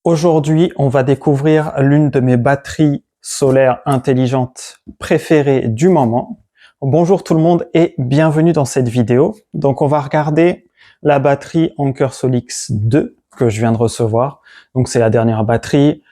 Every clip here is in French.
Aujourd'hui, on va découvrir l'une de mes batteries solaires intelligentes préférées du moment. Bonjour tout le monde et bienvenue dans cette vidéo. Donc on va regarder la batterie Anker Solix 2 que je viens de recevoir. Donc c'est la dernière batterie.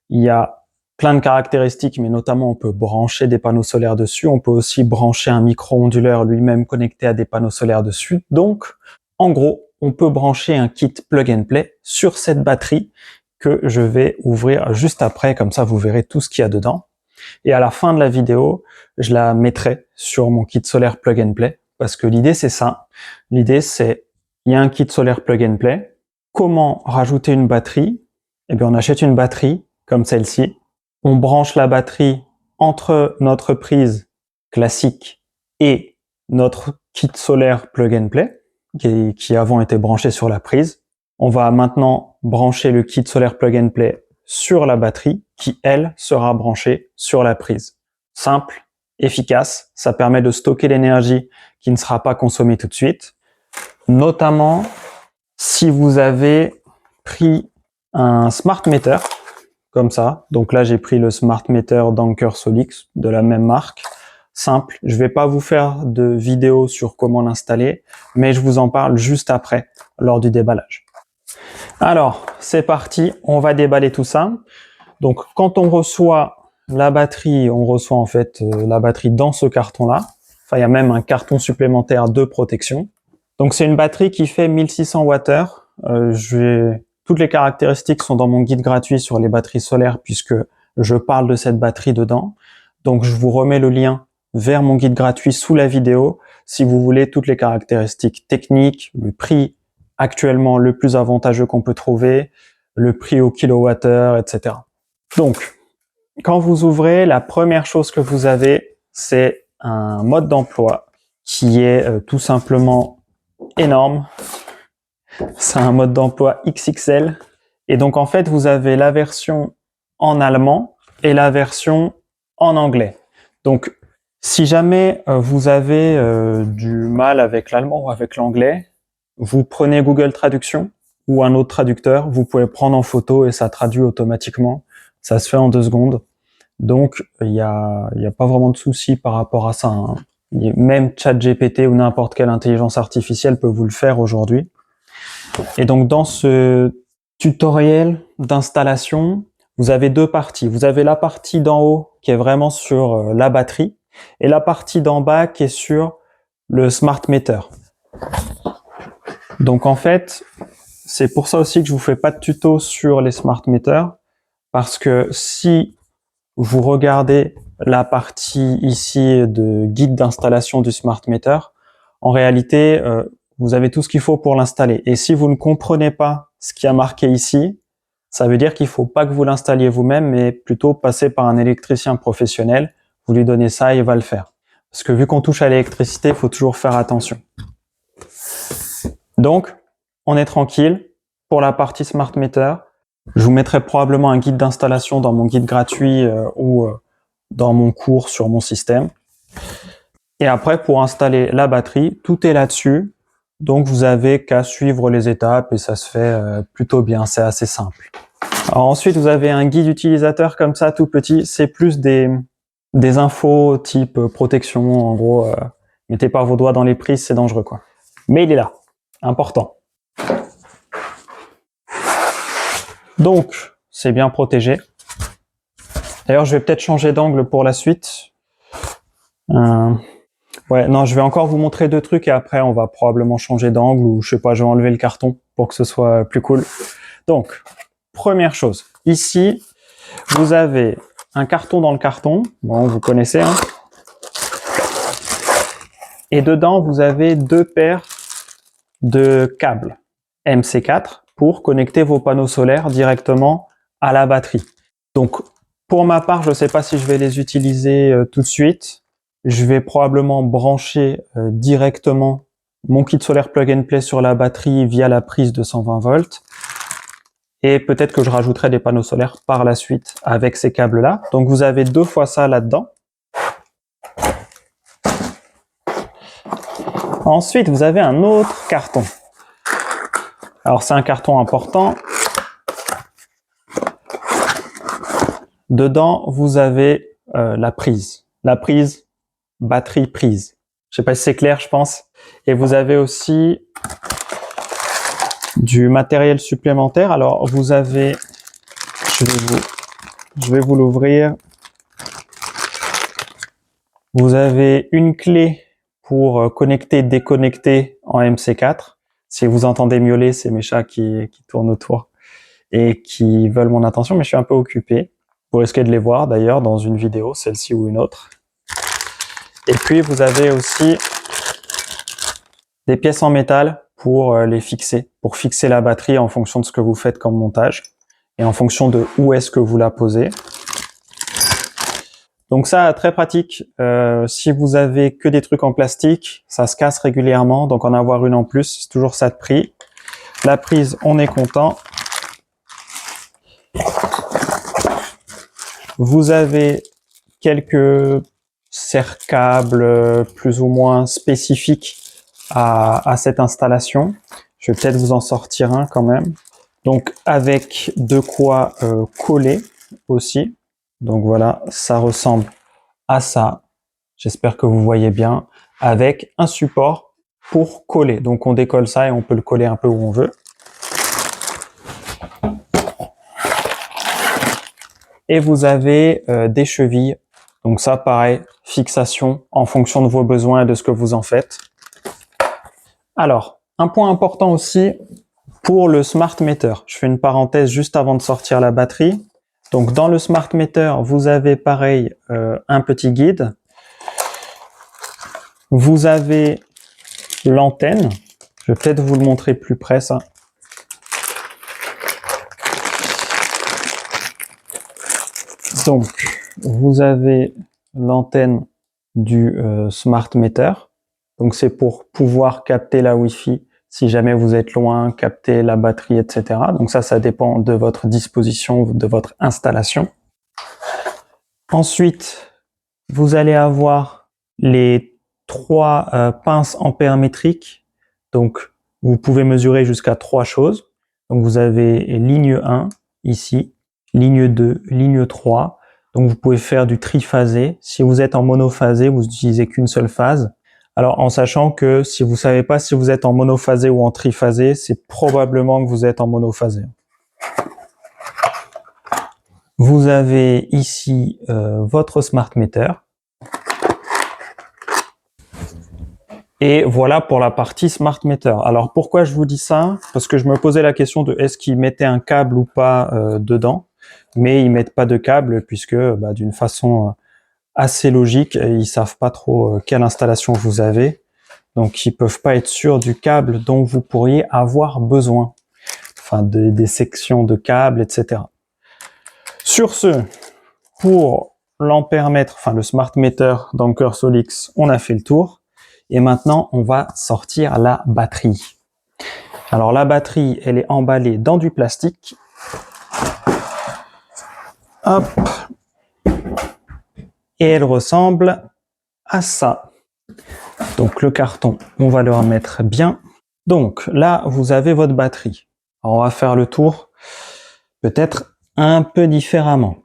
Il y a plein de caractéristiques, mais notamment on peut brancher des panneaux solaires dessus. On peut aussi brancher un micro-onduleur lui-même connecté à des panneaux solaires dessus. Donc en gros, on peut brancher un kit plug and play sur cette batterie que je vais ouvrir juste après, comme ça vous verrez tout ce qu'il y a dedans. Et à la fin de la vidéo, je la mettrai sur mon kit solaire plug and play, parce que l'idée c'est ça. L'idée c'est, il y a un kit solaire plug and play. Comment rajouter une batterie? Eh bien on achète une batterie comme celle-ci. On branche la batterie entre notre prise classique et notre kit solaire plug and play, qui avant était branché sur la prise. On va maintenant brancher le kit solaire plug and play sur la batterie qui, elle, sera branchée sur la prise. Simple, efficace, ça permet de stocker l'énergie qui ne sera pas consommée tout de suite. Notamment, si vous avez pris un smart meter, comme ça. Donc là, j'ai pris le smart meter d'Anker Solix de la même marque. Simple, je vais pas vous faire de vidéo sur comment l'installer, mais je vous en parle juste après, lors du déballage. Alors, c'est parti, on va déballer tout ça. Donc, quand on reçoit la batterie, on reçoit en fait la batterie dans ce carton-là. Enfin, il y a même un carton supplémentaire de protection. Donc, c'est une batterie qui fait 1600 Wh. Toutes les caractéristiques sont dans mon guide gratuit sur les batteries solaires puisque je parle de cette batterie dedans. Donc, je vous remets le lien vers mon guide gratuit sous la vidéo si vous voulez toutes les caractéristiques techniques, le prix actuellement le plus avantageux qu'on peut trouver, le prix au kilowattheure, etc. Donc, quand vous ouvrez, la première chose que vous avez, c'est un mode d'emploi qui est tout simplement énorme. C'est un mode d'emploi XXL. Et donc, en fait, vous avez la version en allemand et la version en anglais. Donc, si jamais vous avez du mal avec l'allemand ou avec l'anglais, vous prenez Google Traduction ou un autre traducteur, vous pouvez prendre en photo et ça traduit automatiquement. Ça se fait en 2 secondes. Donc, il y a pas vraiment de souci par rapport à ça, hein. Même ChatGPT ou n'importe quelle intelligence artificielle peut vous le faire aujourd'hui. Et donc, dans ce tutoriel d'installation, vous avez 2 parties. Vous avez la partie d'en haut qui est vraiment sur la batterie et la partie d'en bas qui est sur le smart meter. Donc, en fait, c'est pour ça aussi que je vous fais pas de tuto sur les smart meters, parce que si vous regardez la partie ici de guide d'installation du smart meter, en réalité, vous avez tout ce qu'il faut pour l'installer. Et si vous ne comprenez pas ce qui a marqué ici, ça veut dire qu'il faut pas que vous l'installiez vous-même, mais plutôt passer par un électricien professionnel. Vous lui donnez ça et il va le faire. Parce que vu qu'on touche à l'électricité, il faut toujours faire attention. Donc, on est tranquille pour la partie smart meter. Je vous mettrai probablement un guide d'installation dans mon guide gratuit ou dans mon cours sur mon système. Et après, pour installer la batterie, tout est là-dessus. Donc, vous avez qu'à suivre les étapes et ça se fait plutôt bien. C'est assez simple. Alors ensuite, vous avez un guide utilisateur comme ça, tout petit. C'est plus des infos type protection. En gros, mettez pas vos doigts dans les prises, c'est dangereux, quoi. Mais il est là. Important. Donc, c'est bien protégé. D'ailleurs, je vais peut-être changer d'angle pour la suite. Ouais, non, je vais encore vous montrer 2 trucs et après, on va probablement changer d'angle ou je sais pas, je vais enlever le carton pour que ce soit plus cool. Donc, première chose. Ici, vous avez un carton dans le carton. Bon, vous connaissez, hein. Et dedans, vous avez 2 paires de câbles MC4 pour connecter vos panneaux solaires directement à la batterie. Donc, pour ma part, je ne sais pas si je vais les utiliser tout de suite. Je vais probablement brancher directement mon kit solaire plug and play sur la batterie via la prise de 120 volts. Et peut-être que je rajouterai des panneaux solaires par la suite avec ces câbles-là. Donc, vous avez 2 fois ça là-dedans. Ensuite, vous avez un autre carton. Alors, c'est un carton important. Dedans, vous avez la prise batterie prise. Je sais pas si c'est clair, je pense. Et vous avez aussi du matériel supplémentaire. Alors, vous avez, je vais vous l'ouvrir. Vous avez une clé pour connecter, déconnecter en MC4. Si vous entendez miauler, c'est mes chats qui tournent autour et qui veulent mon attention, mais je suis un peu occupé. Vous risquez de les voir d'ailleurs dans une vidéo, celle-ci ou une autre. Et puis vous avez aussi des pièces en métal pour les fixer, pour fixer la batterie en fonction de ce que vous faites comme montage et en fonction de où est-ce que vous la posez. Donc ça, très pratique. Si vous avez que des trucs en plastique, ça se casse régulièrement, donc en avoir une en plus, c'est toujours ça de prix. La prise, on est content. Vous avez quelques serre-câbles plus ou moins spécifiques à cette installation. Je vais peut-être vous en sortir un quand même. Donc avec de quoi coller aussi. Donc voilà, ça ressemble à ça. J'espère que vous voyez bien. Avec un support pour coller. Donc on décolle ça et on peut le coller un peu où on veut. Et vous avez des chevilles. Donc ça, pareil, fixation en fonction de vos besoins et de ce que vous en faites. Alors, un point important aussi pour le smart meter. Je fais une parenthèse juste avant de sortir la batterie. Donc dans le smart meter, vous avez pareil un petit guide. Vous avez l'antenne. Je vais peut-être vous le montrer plus près ça. Donc, vous avez l'antenne du smart meter. Donc, c'est pour pouvoir capter la Wi-Fi si jamais vous êtes loin, capter la batterie, etc. Donc ça dépend de votre disposition, de votre installation. Ensuite, vous allez avoir les 3 pinces ampère-métriques. Donc, vous pouvez mesurer jusqu'à 3 choses. Donc, vous avez ligne 1 ici, ligne 2, ligne 3. Donc, vous pouvez faire du triphasé. Si vous êtes en monophasé, vous n'utilisez qu'une seule phase. Alors, en sachant que si vous savez pas si vous êtes en monophasé ou en triphasé, c'est probablement que vous êtes en monophasé. Vous avez ici votre smart meter. Et voilà pour la partie smart meter. Alors pourquoi je vous dis ça? Parce que je me posais la question de est-ce qu'ils mettaient un câble ou pas dedans, mais ils mettent pas de câble puisque d'une façon assez logique, ils savent pas trop quelle installation vous avez, donc ils peuvent pas être sûrs du câble dont vous pourriez avoir besoin, enfin des sections de câbles, etc. Sur ce, pour l'ampère-mètre, enfin le smart meter d'Anker Solix, on a fait le tour. Et maintenant, on va sortir la batterie. Alors la batterie, elle est emballée dans du plastique. Hop. Et elle ressemble à ça. Donc le carton, on va le remettre bien. Donc là, vous avez votre batterie. Alors, on va faire le tour peut-être un peu différemment.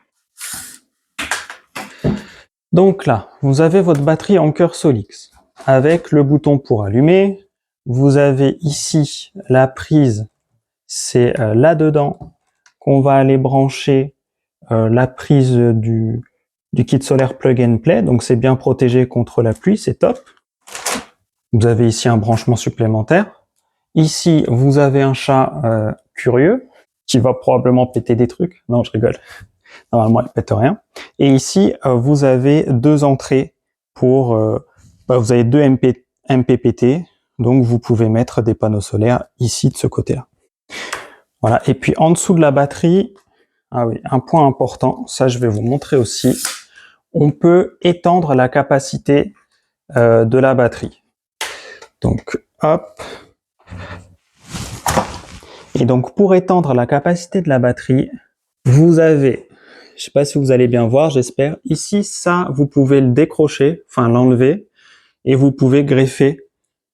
Donc là, vous avez votre batterie Anker Solix avec le bouton pour allumer. Vous avez ici la prise, c'est là-dedans qu'on va aller brancher la prise du kit solaire plug and play. Donc c'est bien protégé contre la pluie, c'est top. Vous avez ici un branchement supplémentaire. Ici, vous avez un chat curieux qui va probablement péter des trucs. Non, je rigole. Normalement, elle pète rien. Et ici, vous avez 2 entrées pour... vous avez 2 MPPT, donc vous pouvez mettre des panneaux solaires ici de ce côté-là. Voilà. Et puis en dessous de la batterie, ah oui, un point important, ça je vais vous montrer aussi. On peut étendre la capacité de la batterie. Donc, hop. Et donc, pour étendre la capacité de la batterie, vous avez, je sais pas si vous allez bien voir, j'espère. Ici, ça, vous pouvez le décrocher, enfin l'enlever, et vous pouvez greffer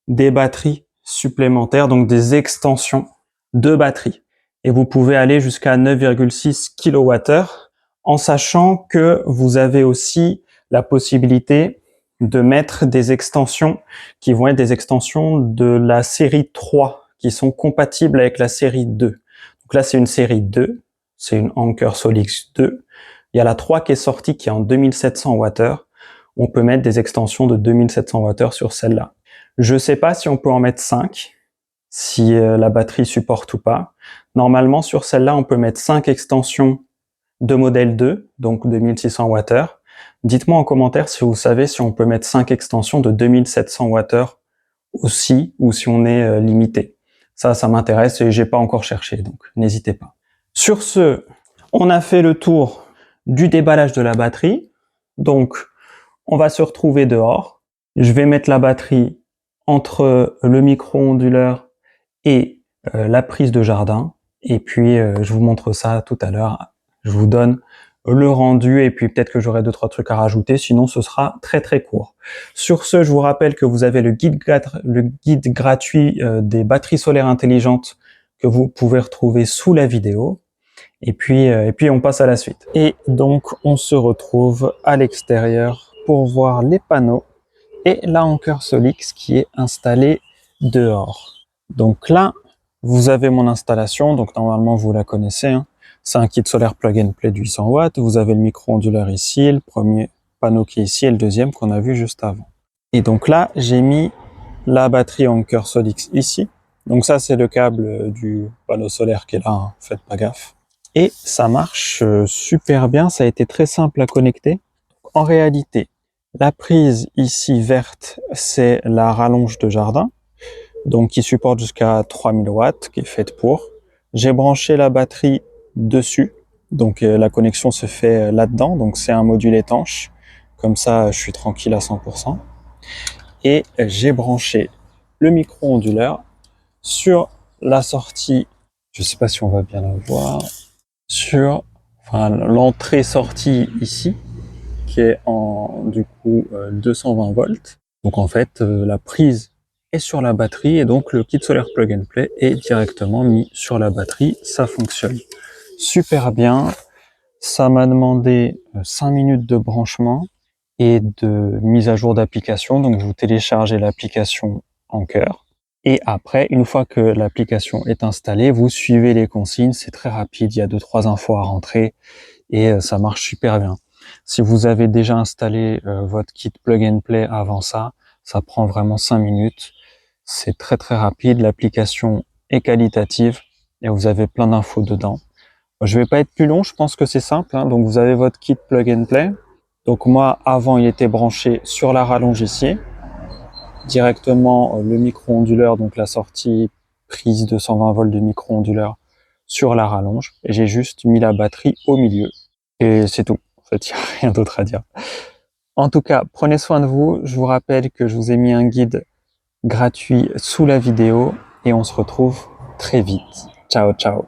des batteries supplémentaires, donc des extensions de batterie. Et vous pouvez aller jusqu'à 9,6 kWh en sachant que vous avez aussi la possibilité de mettre des extensions qui vont être des extensions de la série 3 qui sont compatibles avec la série 2. Donc là, c'est une série 2, c'est une Anker Solix 2. Il y a la 3 qui est sortie qui est en 2700 Wh. On peut mettre des extensions de 2700 Wh sur celle-là. Je ne sais pas si on peut en mettre 5, si la batterie supporte ou pas. Normalement, sur celle-là, on peut mettre 5 extensions de modèle 2, donc 2600 Wh. Dites-moi en commentaire si vous savez si on peut mettre 5 extensions de 2700 Wh aussi, ou si on est limité. Ça m'intéresse et j'ai pas encore cherché, donc n'hésitez pas. Sur ce, on a fait le tour du déballage de la batterie. Donc, on va se retrouver dehors. Je vais mettre la batterie entre le micro-onduleur et la prise de jardin. Et puis, je vous montre ça tout à l'heure. Je vous donne le rendu et puis peut-être que j'aurai 2-3 trucs à rajouter. Sinon, ce sera très très court. Sur ce, je vous rappelle que vous avez le guide gratuit des batteries solaires intelligentes que vous pouvez retrouver sous la vidéo. Et puis on passe à la suite. Et donc, on se retrouve à l'extérieur pour voir les panneaux et la Anker Solix qui est installée dehors. Donc là, vous avez mon installation, donc normalement vous la connaissez, hein. C'est un kit solaire plug and play de 800 watts. Vous avez le micro-onduleur ici, le premier panneau qui est ici et le deuxième qu'on a vu juste avant. Et donc là, j'ai mis la batterie Anker Solix ici. Donc ça, c'est le câble du panneau solaire qui est là, hein. Faites pas gaffe. Et ça marche super bien, ça a été très simple à connecter. En réalité, la prise ici verte, c'est la rallonge de jardin, donc qui supporte jusqu'à 3000 watts, qui est faite pour. J'ai branché la batterie dessus, donc la connexion se fait là-dedans, donc c'est un module étanche, comme ça je suis tranquille à 100%. Et j'ai branché le micro-onduleur sur la sortie, je sais pas si on va bien la voir, sur l'entrée-sortie ici, qui est en du coup 220 volts. Donc en fait, la prise est sur la batterie et donc le kit solaire plug and play est directement mis sur la batterie. Ça fonctionne super bien. Ça m'a demandé 5 minutes de branchement et de mise à jour d'application. Donc vous téléchargez l'application Anker. Et après, une fois que l'application est installée, vous suivez les consignes, c'est très rapide, il y a 2-3 infos à rentrer et ça marche super bien. Si vous avez déjà installé votre kit plug and play avant ça, ça prend vraiment 5 minutes. C'est très très rapide, l'application est qualitative et vous avez plein d'infos dedans. Je vais pas être plus long, je pense que c'est simple, hein. Donc vous avez votre kit plug and play. Donc moi, avant, il était branché sur la rallonge ici. Directement le micro-onduleur, donc la sortie prise de 120 volts de micro-onduleur sur la rallonge. Et j'ai juste mis la batterie au milieu. Et c'est tout. En fait, il n'y a rien d'autre à dire. En tout cas, prenez soin de vous. Je vous rappelle que je vous ai mis un guide gratuit sous la vidéo et on se retrouve très vite. Ciao, ciao.